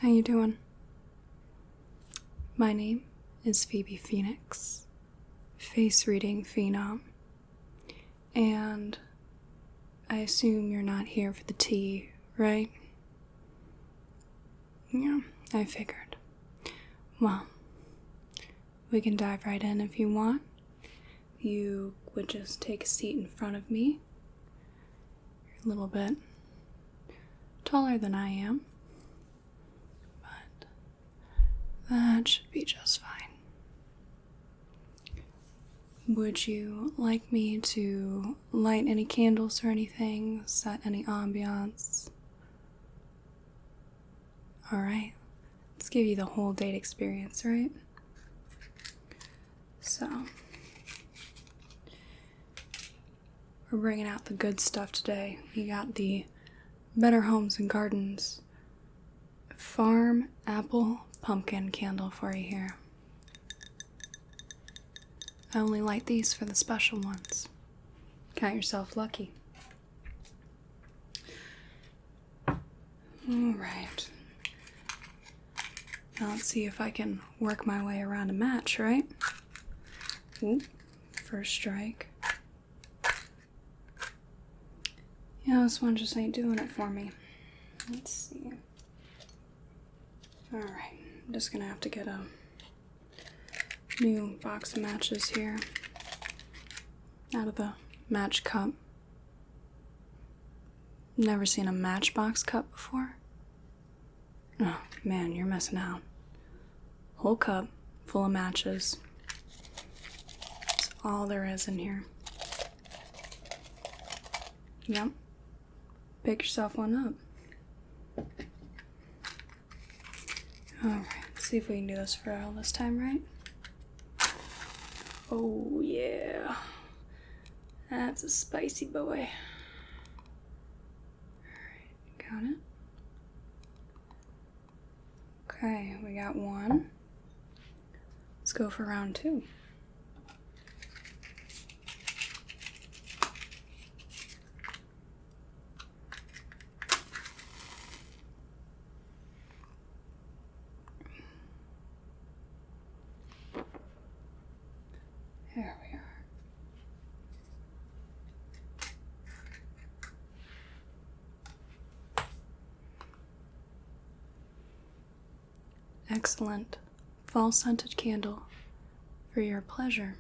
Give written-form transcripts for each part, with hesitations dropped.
How you doing? My name is Phoebe Phoenix, face reading Phenom, and I assume you're not here for the tea, right? Yeah, I figured. Well, we can dive right in if you want. You would just take a seat in front of me. You're a little bit taller than I am, but that should be just fine. Would you like me to light any candles or anything, set any ambiance? Alright, let's give you the whole date experience, right? So, we're bringing out the good stuff today. We got the Better Homes and Gardens Farm Apple Pumpkin Candle for you here. I only light these for the special ones. Count yourself lucky. Alright. Now let's see if I can work my way around a match, right? Ooh, first strike. Yeah, this one just ain't doing it for me. Let's see. Alright, I'm just gonna have to get a new box of matches here out of the match cup. Never seen a matchbox cup before? Oh man, you're missing out. Whole cup full of matches. That's all there is in here. Yep. Pick yourself one up. Alright, let's see if we can do this for real this time, right? Oh yeah. That's a spicy boy. Alright, got it. Okay, we got one. Let's go for round two. There we are. Excellent. Fall scented candle for your pleasure.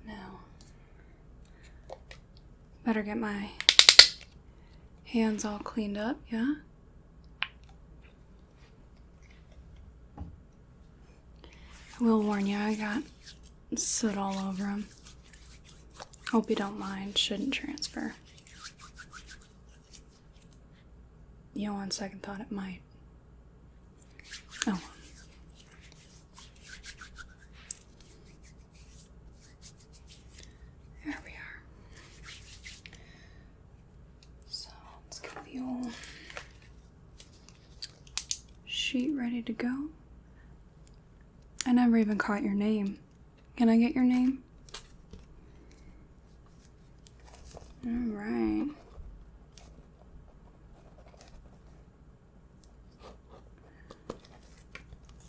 Now, better get my hands all cleaned up, yeah? I will warn you, I got soot all over them. Hope you don't mind, shouldn't transfer. You know, on second thought it might. Oh. There we are. So, let's get the old sheet ready to go. I never even caught your name. Can I get your name? Alright.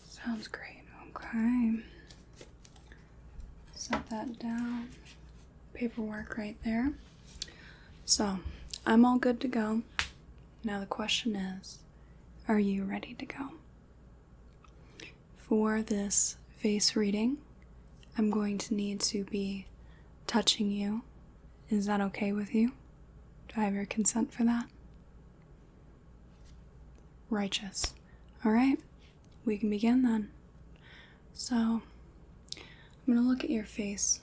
Sounds great. Okay. Set that down. Paperwork right there. So, I'm all good to go. Now the question is, are you ready to go? For this face reading, I'm going to need to be touching you. Is that okay with you? Do I have your consent for that? Righteous. Alright, we can begin then. So, I'm going to look at your face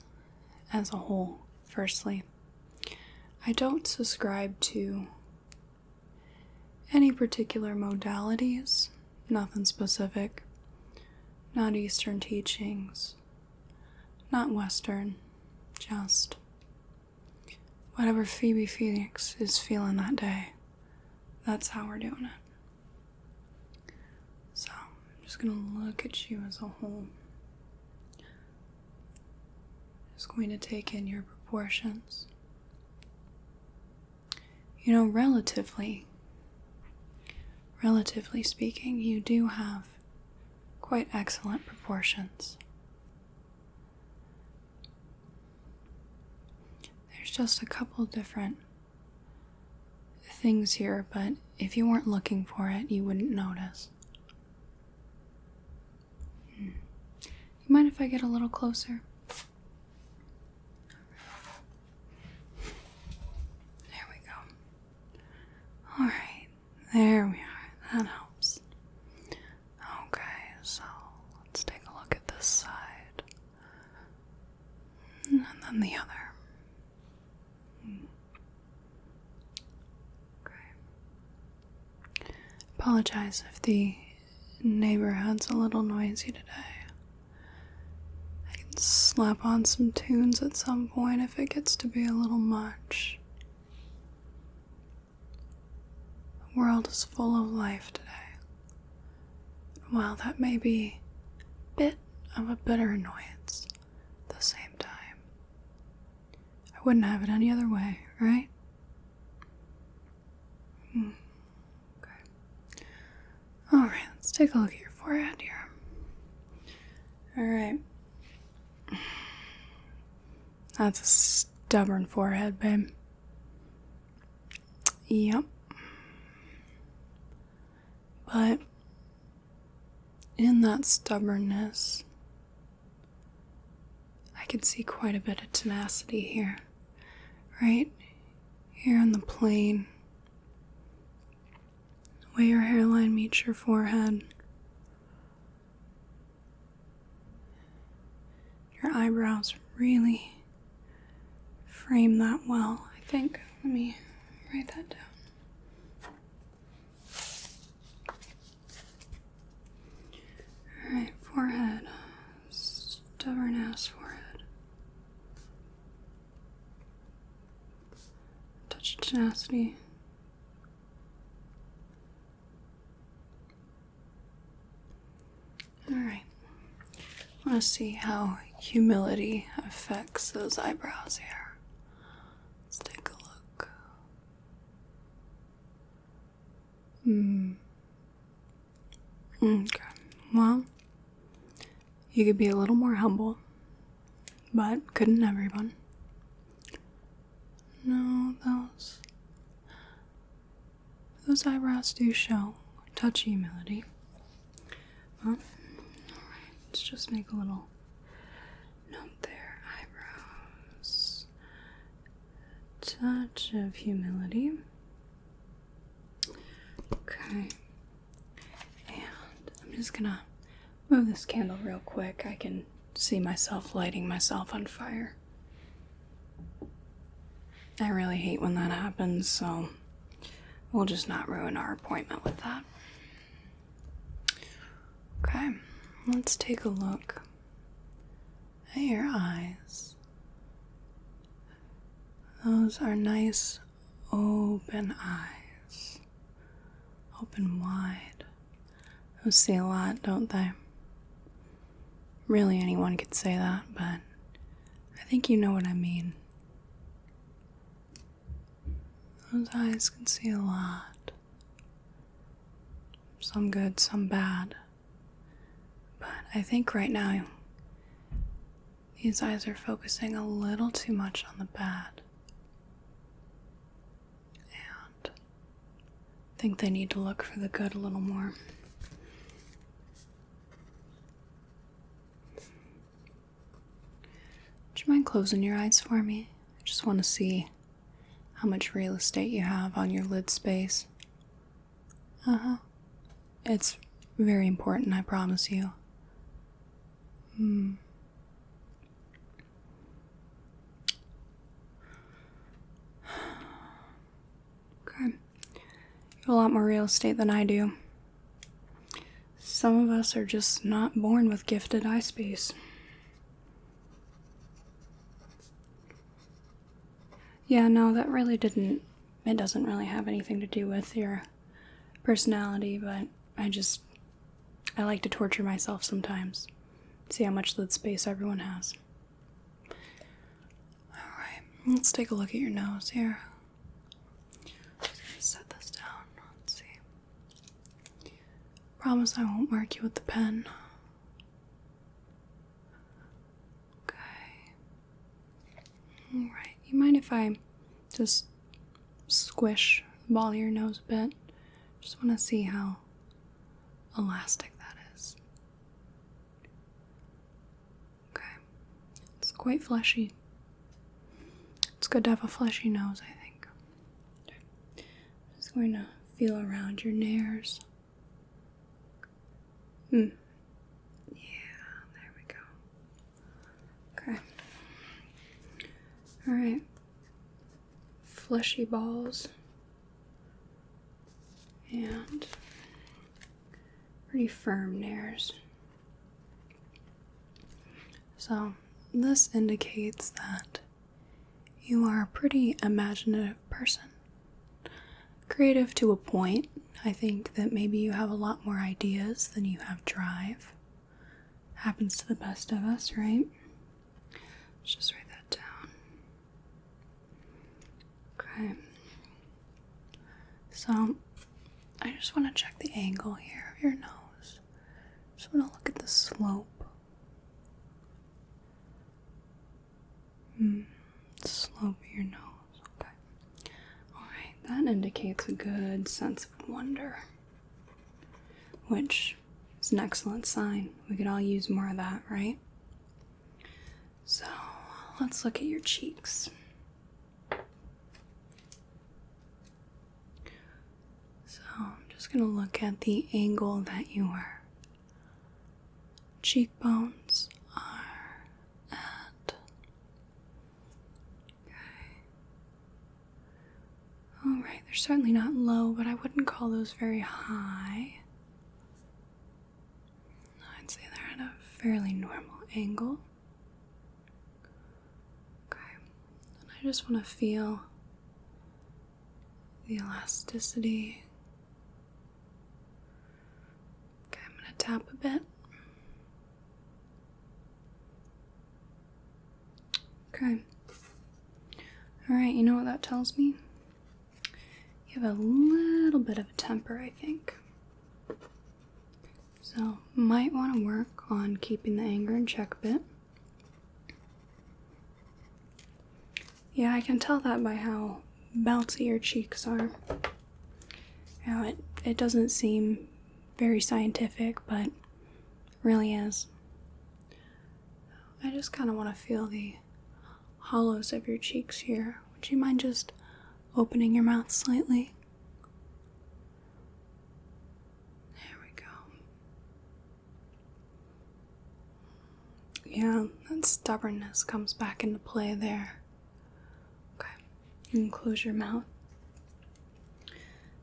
as a whole, firstly. I don't subscribe to any particular modalities, nothing specific. Not Eastern teachings, not Western, just whatever Phoebe Phoenix is feeling that day. That's how we're doing it. So, I'm just gonna look at you as a whole. Just going to take in your proportions. relatively speaking, you do have quite excellent proportions. There's just a couple different things here, but if you weren't looking for it, you wouldn't notice. You mind if I get a little closer? There we go. Alright, there we are. That helps. Okay, so let's take a look at this side. And then the other. Apologize if the neighborhood's a little noisy today. I can slap on some tunes at some point if it gets to be a little much. The world is full of life today. While that may be a bit of a bitter annoyance at the same time, I wouldn't have it any other way, right? Alright, let's take a look at your forehead here. Alright. That's a stubborn forehead, babe. Yep. But in that stubbornness, I can see quite a bit of tenacity here. Right here on the plane. The way your hairline meets your forehead. Your eyebrows really frame that well, I think. Let me write that down. Alright, forehead. Stubborn ass forehead. Touch of tenacity. Alright, I want to see how humility affects those eyebrows here. Let's take a look. Okay, well, you could be a little more humble, but couldn't everyone? No, those eyebrows do show a touch of humility. Well, let's just make a little note there. Eyebrows. Touch of humility. Okay. And I'm just gonna move this candle real quick. I can see myself lighting myself on fire. I really hate when that happens, so we'll just not ruin our appointment with that. Okay, let's take a look at your eyes. Those are nice, open eyes. Open wide. Those say a lot, don't they? Really, anyone could say that, but I think you know what I mean. Those eyes can see a lot. Some good, some bad. But I think right now, these eyes are focusing a little too much on the bad. And I think they need to look for the good a little more. Would you mind closing your eyes for me? I just want to see how much real estate you have on your lid space. It's very important, I promise you. Okay. You have a lot more real estate than I do. Some of us are just not born with gifted eye space. Yeah, no, that really it doesn't really have anything to do with your personality, but I like to torture myself sometimes. See how much lid space everyone has. Alright, let's take a look at your nose here. promise I won't mark you with the pen. Okay. Alright, you mind if I just squish the ball of your nose a bit? Just want to see how elastic that is. Okay. It's quite fleshy. It's good to have a fleshy nose, I think. Okay. Just going to feel around your nares. Yeah, there we go. Okay. Alright. Fleshy balls. And pretty firm nares. So this indicates that you are a pretty imaginative person. Creative to a point. I think that maybe you have a lot more ideas than you have drive. Happens to the best of us, right? Let's just write that down. Okay. So I just want to check the angle here of your nose. Just want to look at the slope. Slope of your nose. Okay. Alright, that indicates a good sense of wonder, which is an excellent sign. We could all use more of that, right? So let's look at your cheeks. So I'm just going to look at the angle that your cheekbones are at. Okay. Alright, they're certainly not low, but I wouldn't call those very high. I'd say they're at a fairly normal angle. Okay, and I just want to feel the elasticity. Okay, I'm going to tap a bit. Okay. Alright, you know what that tells me? You have a little bit of a temper, I think. So, might want to work on keeping the anger in check a bit. Yeah, I can tell that by how bouncy your cheeks are. You know, it doesn't seem very scientific, but it really is. I just kind of want to feel the hollows of your cheeks here. Would you mind just opening your mouth slightly? There we go. Yeah, that stubbornness comes back into play there. Okay, you can close your mouth.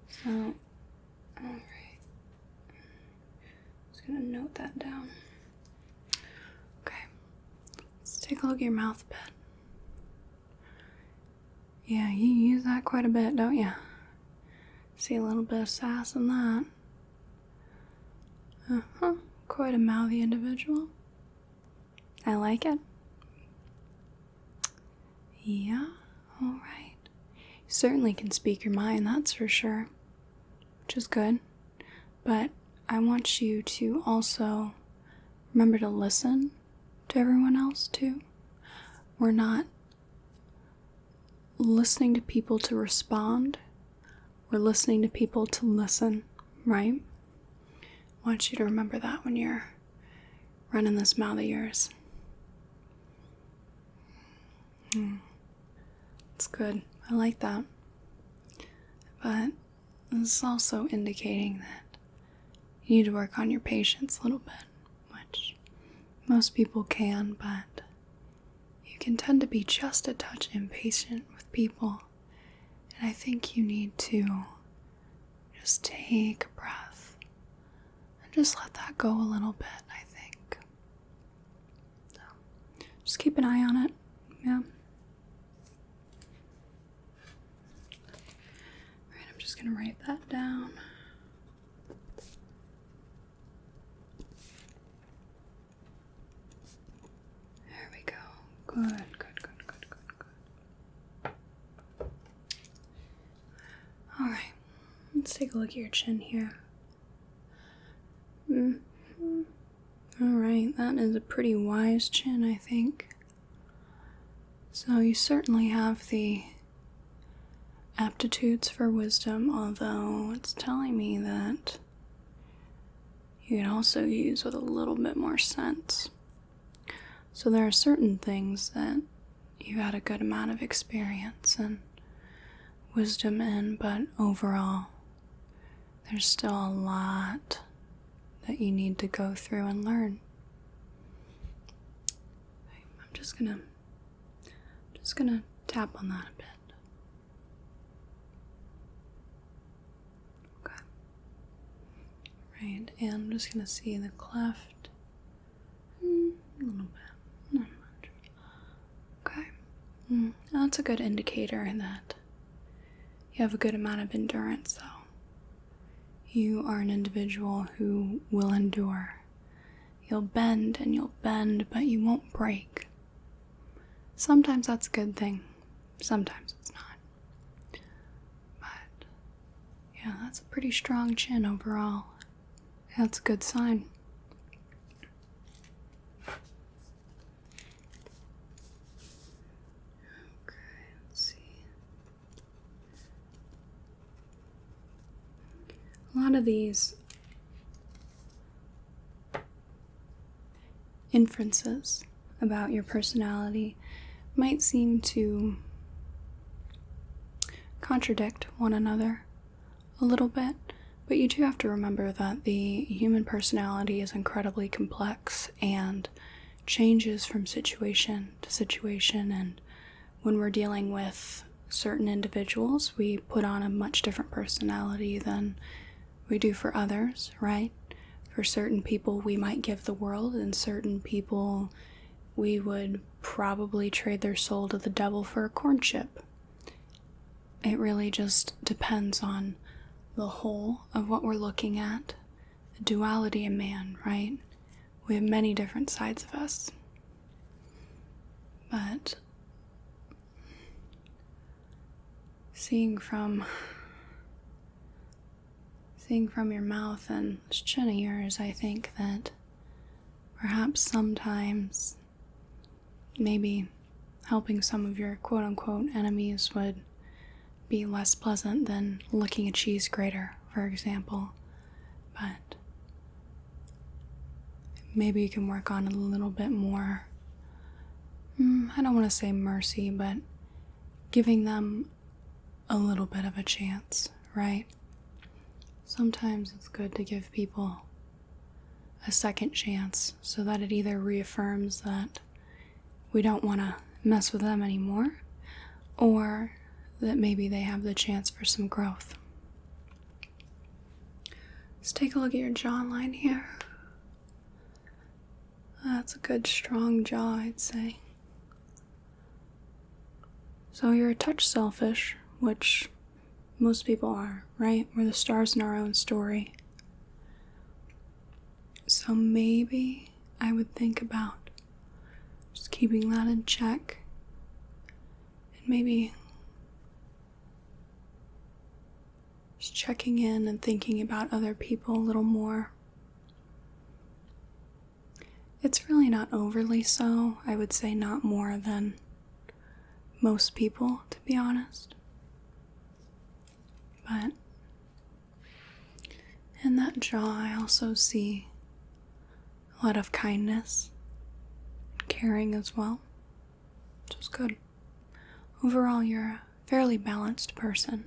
So, alright. Just gonna note that down. Okay, let's take a look at your mouth a bit. Yeah, you use that quite a bit, don't you? See a little bit of sass in that. Quite a mouthy individual. I like it. Yeah, alright. You certainly can speak your mind, that's for sure. Which is good. But I want you to also remember to listen to everyone else, too. We're not listening to people to respond. We're listening to people to listen, right? I want you to remember that when you're running this mouth of yours. It's good. I like that. But this is also indicating that you need to work on your patience a little bit, which most people can, but you can tend to be just a touch impatient with people. And I think you need to just take a breath and just let that go a little bit, I think. So, just keep an eye on it, yeah. Alright, I'm just gonna write that down. There we go. Good. Alright, let's take a look at your chin here. Alright, that is a pretty wise chin, I think. So you certainly have the aptitudes for wisdom, although it's telling me that you can also use with a little bit more sense. So there are certain things that you've had a good amount of experience and wisdom in, but overall, there's still a lot that you need to go through and learn. I'm just gonna tap on that a bit. Okay. Right, and I'm just gonna see the cleft. A little bit, not much. Okay. That's a good indicator that you have a good amount of endurance, though. You are an individual who will endure. You'll bend and you'll bend, but you won't break. Sometimes that's a good thing. Sometimes it's not. But, yeah, that's a pretty strong chin overall. That's a good sign. A lot of these inferences about your personality might seem to contradict one another a little bit, but you do have to remember that the human personality is incredibly complex and changes from situation to situation, and when we're dealing with certain individuals, we put on a much different personality than we do for others, right? For certain people, we might give the world, and certain people, we would probably trade their soul to the devil for a corn chip. It really just depends on the whole of what we're looking at. The duality in man, right? We have many different sides of us. But seeing from your mouth and this chin of yours, I think that perhaps sometimes maybe helping some of your quote-unquote enemies would be less pleasant than licking a cheese grater, for example. But maybe you can work on a little bit more, I don't want to say mercy, but giving them a little bit of a chance, right? Sometimes it's good to give people a second chance so that it either reaffirms that we don't want to mess with them anymore, or that maybe they have the chance for some growth. Let's take a look at your jawline here. That's a good strong jaw, I'd say. So you're a touch selfish, which most people are, right? We're the stars in our own story. So maybe I would think about just keeping that in check. And maybe just checking in and thinking about other people a little more. It's really not overly so. I would say not more than most people, to be honest. But in that jaw, I also see a lot of kindness and caring as well, which is good. Overall, you're a fairly balanced person.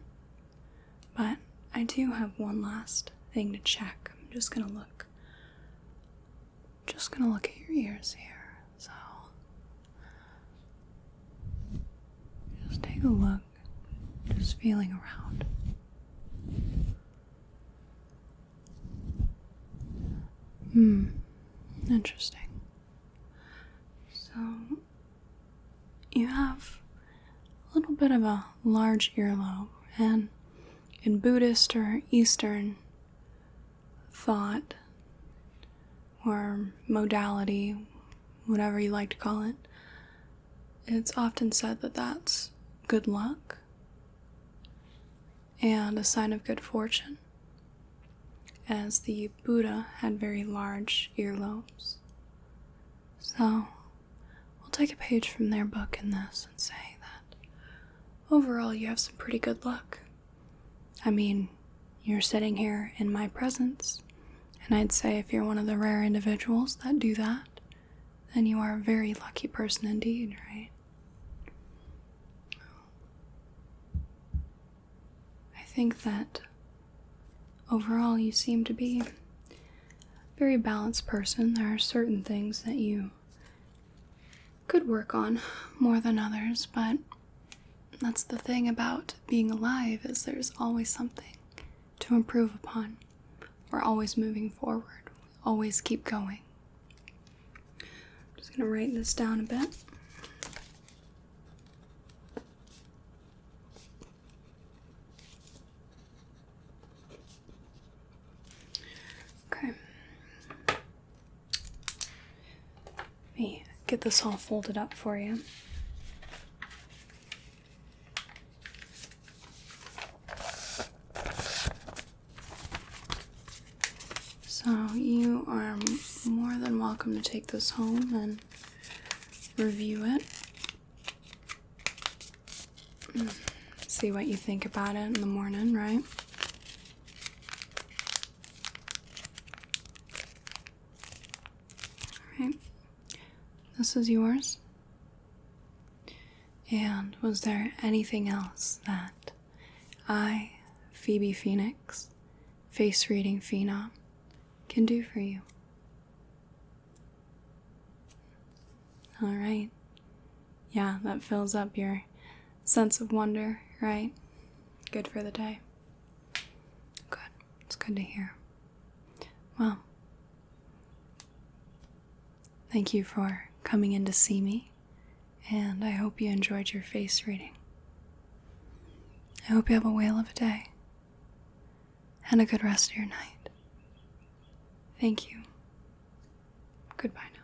But I do have one last thing to check. I'm just gonna look at your ears here. So just take a look, just feeling around. Interesting. So you have a little bit of a large earlobe, and in Buddhist or Eastern thought or modality, whatever you like to call it, it's often said that that's good luck and a sign of good fortune, as the Buddha had very large earlobes. So, we'll take a page from their book in this and say that overall you have some pretty good luck. I mean, you're sitting here in my presence, and I'd say if you're one of the rare individuals that do that, then you are a very lucky person indeed, right? I think that overall you seem to be a very balanced person. There are certain things that you could work on more than others, but that's the thing about being alive, is there's always something to improve upon. We're always moving forward. We always keep going. I'm just going to write this down a bit. Okay. Let me get this all folded up for you. So you are more than welcome to take this home and review it. See what you think about it in the morning, right? Alright. This is yours. And was there anything else that I, Phoebe Phoenix, face reading Phenom, can do for you? Alright. Yeah, that fills up your sense of wonder, right? Good for the day. Good. It's good to hear. Well, thank you for coming in to see me, and I hope you enjoyed your face reading. I hope you have a whale of a day, and a good rest of your night. Thank you. Goodbye now.